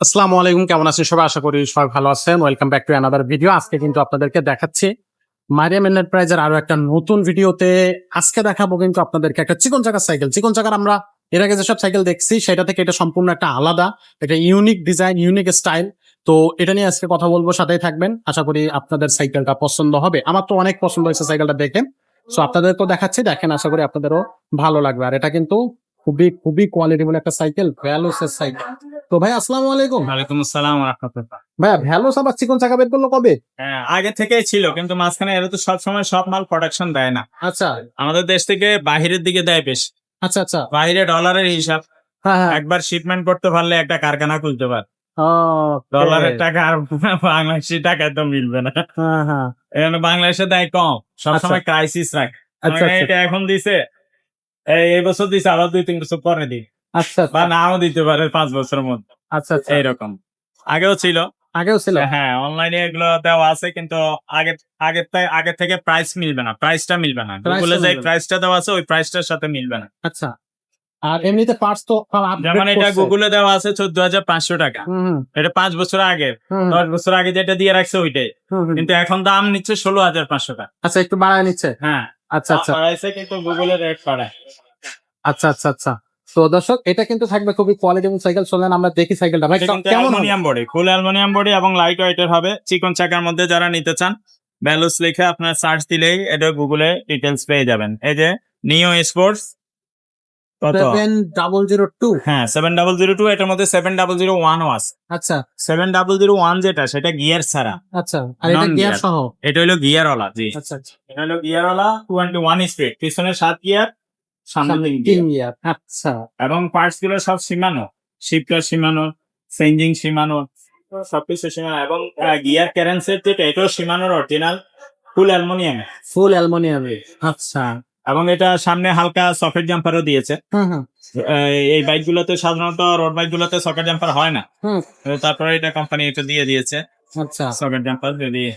আসসালামু আলাইকুম, কেমন আছেন সবাই? আশা করি সবাই ভালো আছেন। Welcome back to another video. আজকে কিন্তু আপনাদেরকে দেখাচ্ছি মারিয়াম এন্টারপ্রাইজের আরো একটা নতুন ভিডিওতে। আজকে দেখাবো কিন্তু আপনাদেরকে একটা চিকন চাকার সাইকেল। চিকন চাকার আমরা এর আগে যেসব সাইকেল দেখছি সেটা থেকে এটা সম্পূর্ণ একটা আলাদা, একটা ইউনিক ডিজাইন, ইউনিক স্টাইল। তো এটা নিয়ে আজকে কথা বলবো, সাথেই থাকবেন। আশা করি আপনাদের সাইকেলটা পছন্দ হবে। আমার তো অনেক পছন্দ হয়েছে সাইকেলটা দেখে। সো আপনাদেরকেও দেখাচ্ছি, দেখেন, আশা করি আপনাদেরও ভালো লাগবে। আর এটা কিন্তু খুবই খুবই কোয়ালিটিফুল একটা সাইকেল, ভ্যালোসের সাইকেল। তো ভাই আসসালামু আলাইকুম। ওয়ালাইকুম আসসালাম ওয়া রাহমাতুল্লাহ। ভাইয়া ভ্যালোস আবার চিকন চাকা বের করলো কবে? হ্যাঁ, আগে থেকেই ছিল কিন্তু মাঝখানে এরা তো সব সময় সব মাল প্রোডাকশন দেয় না। আচ্ছা আমাদের দেশ থেকে বাহিরের দিকে দেয় বেশ। আচ্ছা আচ্ছা। বাহিরে ডলারের হিসাব। হ্যাঁ হ্যাঁ। একবার শিপমেন্ট করতে পারলে একটা কারখানা খুলতে পার। ওকে। ডলারের টাকা আর বাংলাদেশি টাকায় তো মিলবে না। হ্যাঁ হ্যাঁ। এখানে বাংলাদেশে দেয় কম, সবসময় ক্রাইসিস রাখে। আচ্ছা মানে আচ্ছা এটা এখন দিছে, এই বছর দিছে, আরো 2-3 বছর পরে দিই, আচ্ছা বা আচ্ছা নাও দিতে পারে 5 বছরের মধ্যে। আচ্ছা আচ্ছা। এইরকম আগেও ছিল। আগেও ছিল। হ্যাঁ, অনলাইনে এগুলো দেওয়া আছে কিন্তু আগে আগে থেকে প্রাইস মিলবে না, প্রাইসটা মিলবে না। গুগলে যে মিলবে না। প্রাইসটা দেওয়া আছে ওই প্রাইসটার সাথে মিলবে না। আচ্ছা। আর এমনিতে পার্টস তো যেমন আপডেট এটা করছে। গুগলে দেওয়া আছে 14,500 টাকা। হুম এটা 5 বছর আগে, হুম 10 বছর আগে যেটা দিয়ে রাখছে ওইটাই, হুম হুম। কিন্তু এখন দাম নিচ্ছে 16,500 টাকা। আচ্ছা, একটু বাড়ায় নিচ্ছে। হ্যাঁ, আচ্ছা আচ্ছা বাড়াইছে কিন্তু গুগলের রেট বাড়ায়। আচ্ছা আচ্ছা আচ্ছা। তো দর্শক, এটা কিন্তু থাকবে খুবই কোয়ালিটিফুল সাইকেল। চলেন আমরা দেখি সাইকেলটা। ভাই এটা কিন্তু কেমন হবে? অ্যালুমিনিয়াম বডি, ফুল অ্যালুমিনিয়াম বডি এবং লাইট ওয়েটের হবে। চিকন চাকার মধ্যে যারা নিতে চান, ভ্যালুস লিখে আপনার সার্চ দিলেই এটা গুগলে ডিটেলস পেয়ে যাবেন। এই যে নিও স্পোর্টস কত, 7002। হ্যাঁ 7002, এটার মধ্যে 7001 ও আছে। আচ্ছা 7001 যেটা, সেটা গিয়ার ছাড়া, আচ্ছা। আর এটা নন গিয়ার গিয়ার। সহ? এটা হলো গিয়ারওয়ালা, জি। আচ্ছা আচ্ছা। এটা হলো গিয়ারওয়ালা 21 স্পিড, পিছনে 7 গিয়ার, সামনে 3 তিন গিয়ার। গিয়ার। আচ্ছা এবং পার্টস গুলো সব সীমানো, শিফটার সীমানো, চেঞ্জিং সীমানো, সবকিছু সীমানো। এবং গিয়ার ক্যারেন্সের যেটা, এটাও সীমানোর অরিজিনাল, ফুল অ্যালুমিনিয়াম। ফুল অ্যালুমিনিয়ামে। আচ্ছা। এবং এটা সামনে হালকা সকেট জাম্পারও দিয়েছে। হুম হুম এই বাইক গুলোতে সাধারণত, রোড বাইক গুলোতে সকেট জাম্পার হয় না। হুম। তারপরে এটা কোম্পানি এটা দিয়ে দিয়েছে আচ্ছা। সকেট জাম্পার দিয়ে।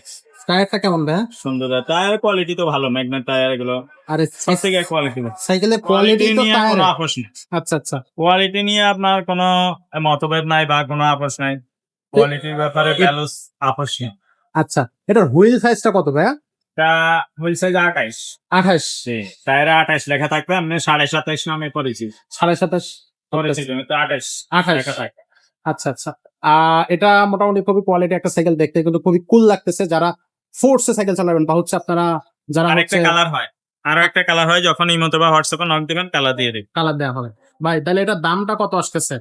টায়ারটা কেমন ভাই? সুন্দর টায়ার কোয়ালিটি তো ভালো, ম্যাগনেট টায়ার এগুলো আরে সব থেকে কোয়ালিটি। সাইকেলের কোয়ালিটি কোয়ালিটি তো নিয়ে কোনো টায়ারে। আপোষ নেই। আচ্ছা আচ্ছা। কোয়ালিটি নিয়ে আপনার কোনো মতভেদ নাই বা কোনো আপোষ নাই। কোয়ালিটির ব্যাপারে ভ্যালুস আপোষ নেই। আচ্ছা, এটার হুইল সাইজটা কত ভাইয়া? এটা হুইল সাইজ 28। 28। টায়ারে 28 লেখা থাকবে, আমি 27.5 নামে করেছি। 27.5 করেছি কিন্তু 28 28 লেখা থাকবে। আচ্ছা আচ্ছা। এটা মোটামুটি খুবই কোয়ালিটি একটা সাইকেল, দেখতে কিন্তু খুবই কুল লাগতেছে। যারা ফোর্সে সাইকেল চালাবেন বা হচ্ছে আপনারা যারা আরেকটা হচ্ছে কালার হয়, আরো একটা কালার হয়, যখন ইমোতে বা হোয়াটসঅ্যাপে নক দিবেন কালার দিয়ে দিবেন। কালার দেওয়া হবে। ভাই তাহলে এটার দামটা কত আসতেছে?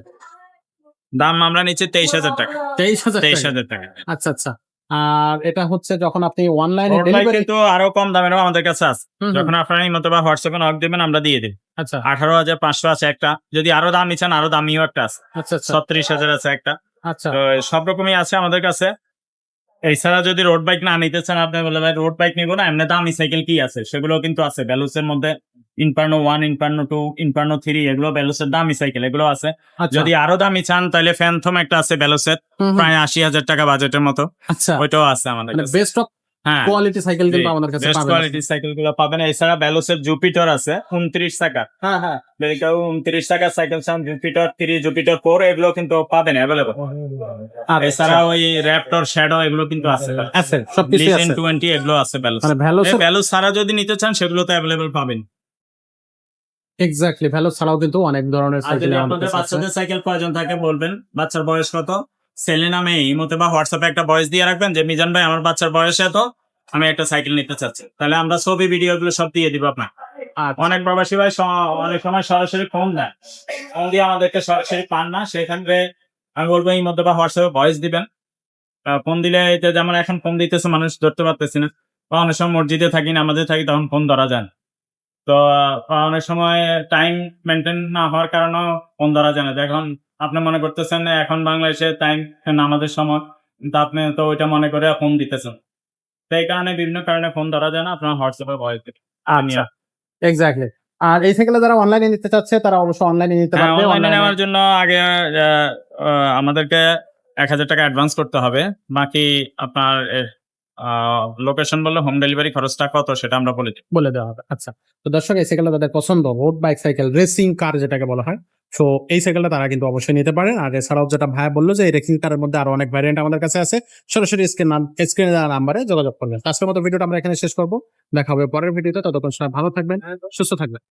দাম আমরা নিচ্ছি 23,000 টাকা। 23,000 টাকা। 23,000 টাকা। আচ্ছা আচ্ছা। আর এটা হচ্ছে যখন আপনি অনলাইনে রোড বাইক ডেলিভারি। কিন্তু আরো কম দামেরও আমাদের কাছে আছে। হুম হুম। যখন আপনারা ইমোতে বা হোয়াটসঅ্যাপে নক দিবেন আমরা দিয়ে দিই। আচ্ছা 18,500 আছে একটা, যদি আরো দামি চান আরো দামিও একটা আছে। আচ্ছা আচ্ছা 36,000 আছে একটা। আচ্ছা। তো সব রকমই আছে আমাদের কাছে। এছাড়া যদি রোড বাইক না নিতে চান, আপনি বলে ভাই রোড বাইক নিবো না, এমনি দামি সাইকেল কি আছে, সেগুলো কিন্তু আছে ভ্যালুসের মধ্যে। ইনফার্নো 1, ইনফার্নো 2, ইনফার্নো 3, এগুলো ভ্যালুসের দামি সাইকেল, এগুলো আছে। আচ্ছা। যদি আরো দামি চান তাহলে ফ্যান্থম একটা আছে ভ্যালুসের, হুম হুম। প্রায় 80,000 টাকা বাজেটের মতো, আচ্ছা, ওইটাও আছে আমাদের মানে কাছে। বেস্ট অফ হ্যাঁ, কোয়ালিটি সাইকেল কিন্তু আমাদের কাছে বেস্ট পাবেন। কোয়ালিটির সাইকেল গুলো পাবেন। এছাড়া ভ্যালুসের জুপিটার আছে 29 টাকা। হ্যাঁ হ্যাঁ। যদি কেউ 29 টাকার সাইকেল চান, জুপিটার 3, জুপিটার 4, এগুলো কিন্তু পাবেন অ্যাভেলেবল। এছাড়া ওই র্যাপটর, শ্যাডো, এগুলো কিন্তু আছে। আছে, সবকিছু লিজেন্ড আছে। 20 এগুলো আছে ভ্যালুস। মানে ভ্যালোসের ভ্যালুস ছাড়া যদি নিতে চান সেগুলো তো অ্যাভেলেবল পাবেন। এক্স্যাক্টলি, ভ্যালোস ছাড়াও কিন্তু অনেক ধরনের আর সাইকেল যদি আমাদের আপনাদের কাছে আছে। বাচ্চাদের সাইকেল প্রয়োজন থাকে বলবেন, বাচ্চার বয়স কত, সেলে নামে ইমোতে বা হোয়াটসঅ্যাপে একটা বয়স দিয়ে রাখবেন যে মিজান ভাই আমার বাচ্চার বয়স এত, আমি একটা সাইকেল নিতে চাচ্ছি, তাহলে আমরা ছবি ভিডিও গুলো সব দিয়ে দিব আপনার। আচ্ছা। অনেক প্রবাসী ভাই অনেক সময় সরাসরি ফোন দেন, ফোন দিয়ে আমাদেরকে সরাসরি পান না, সেখানে আমি বলবো এই মধ্যে বা হোয়াটসঅ্যাপে ভয়েস দিবেন। ফোন দিলে এটা যেমন এখন ফোন দিতেছে মানুষ ধরতে পারতেছি না, বা অনেক সময় মসজিদে থাকি না আমাদের থাকি তখন ফোন ধরা যায় না। তো অনেক সময় টাইম মেনটেন না হওয়ার কারণেও ফোন ধরা যায় না। এখন আপনি মনে করতেছেন এখন বাংলাদেশে টাইম আমাদের সময়, কিন্তু আপনি তো ওইটা মনে করে ফোন দিতেছেন। তো এই কারণে বিভিন্ন কারণে ফোন ধরা যায় না, আপনার হোয়াটসঅ্যাপে ভয়েস দিন। আচ্ছা, এক্স্যাক্টলি। আর এই সাইকেলে যারা অনলাইনে নিতে চাচ্ছে তারা অবশ্যই অনলাইনে নিতে হ্যাঁ, পারবে। অনলাইনে অনলাইনে নেওয়ার জন্য আগে আমাদেরকে 1,000 টাকা অ্যাডভান্স করতে হবে। বাকি আপনার লোকেশন বললে হোম ডেলিভারি খরচটা কত সেটা আমরা বলে দিই। বলে দেওয়া হবে। আচ্ছা। তো দর্শক, এই সাইকেলটা তাদের পছন্দ, road bike cycle, racing car যেটাকে বলা হয়, সো এই সাইকেলটা তারা কিন্তু অবশ্যই নিতে পারেন। আর এছাড়াও যেটা ভাইয়া বললো যে এই রেসিং কারের মধ্যে আরো অনেক ভ্যারিয়েন্ট আমাদের কাছে আছে, সরাসরি স্ক্রিনে দেওয়া নাম্বারে যোগাযোগ করবেন। তো আজকের মতো ভিডিওটা আমরা এখানে শেষ করবো, দেখা হবে পরের ভিডিওতে। ততক্ষণ সবাই ভালো থাকবেন, সুস্থ থাকবেন।